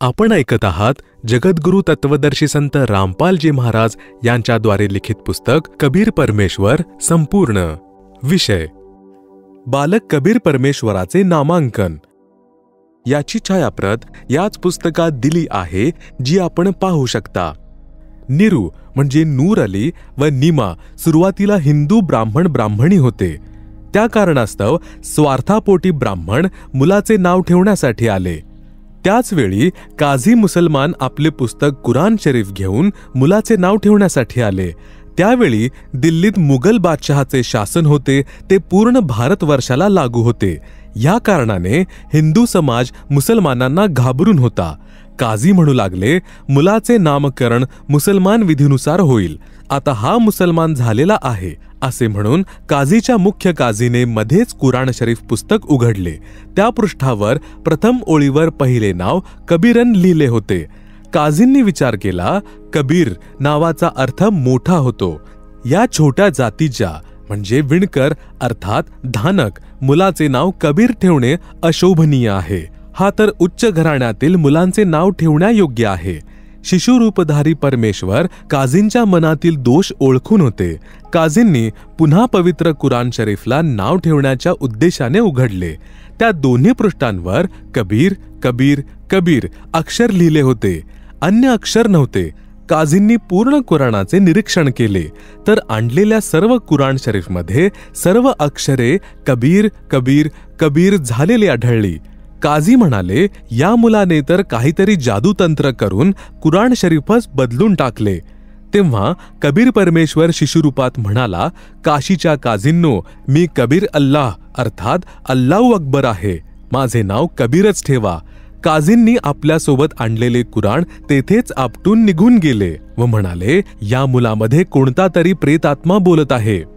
आपण ऐकत आहात जगद्गुरु तत्वदर्शी संत रामपालजी महाराज यांच्याद्वारे लिखित पुस्तक कबीर परमेश्वर संपूर्ण. विषय बालक कबीर परमेश्वराचे नामांकन. याची छायाप्रत याच पुस्तकात दिली आहे, जी आपण पाहू शकता. निरू म्हणजे नूर अली व नीमा सुरुवातीला हिंदू ब्राह्मणी होते. त्या कारणास्तव स्वार्थापोटी ब्राह्मण मुलाचे नाव ठेवण्यासाठी आले. त्याच वेळी काझी मुसलमान आपले पुस्तक कुराण शरीफ घेऊन मुलाचे नाव ठेवण्यासाठी आले. त्यावेळी दिल्लीत मुघल बादशहाचे शासन होते, ते पूर्ण भारतवर्षाला लागू होते. या कारणाने हिंदू समाज मुसलमानांना घाबरून होता. काझी म्हणू लागले, मुलाचे नामकरण मुसलमान विधीनुसार होईल. आता हा मुसलमान झालेला आहे असे म्हणून काझीच्या मुख्य काझीने मध्येच कुराण शरीफ पुस्तक उघडले. त्या पृष्ठावर प्रथम ओळीवर पहिले नाव कबीरन लिहिले होते. काझींनी विचार केला, कबीर नावाचा अर्थ मोठा होतो. या छोट्या जातीच्या म्हणजे विणकर अर्थात धानक मुलाचे नाव कबीर ठेवणे अशोभनीय आहे. हा तर उच्च घराण्यातील मुलांचे नाव ठेवण्यायोग्य आहे. शिशुरूपधारी परमेश्वर काझींच्या मनातील दोष ओळखून होते. काझींनी पुन्हा पवित्र कुराण शरीफला नाव ठेवण्याच्या उद्देशाने उघडले. त्या दोन्ही पृष्ठांवर कबीर कबीर कबीर अक्षर लिहिले होते, अन्य अक्षर नव्हते. काझींनी पूर्ण कुराणाचे निरीक्षण केले तर आणलेल्या सर्व कुराण शरीफमध्ये सर्व अक्षरे कबीर कबीर कबीर झालेली आढळली. काझी म्हणाले, या मुलाने तर काहीतरी जादूतंत्र करून कुराण शरीफच बदलून टाकले. तेव्हा कबीर परमेश्वर शिशुरूपात म्हणाला, काशीच्या काझींनो, मी कबीर अल्लाह अर्थात अल्लाहू अकबर आहे. माझे नाव कबीरच ठेवा. काझींनी आपल्यासोबत आणलेले कुराण तेथेच आपटून निघून गेले व म्हणाले, या मुलामध्ये कोणता तरी प्रेतात्मा बोलत आहे.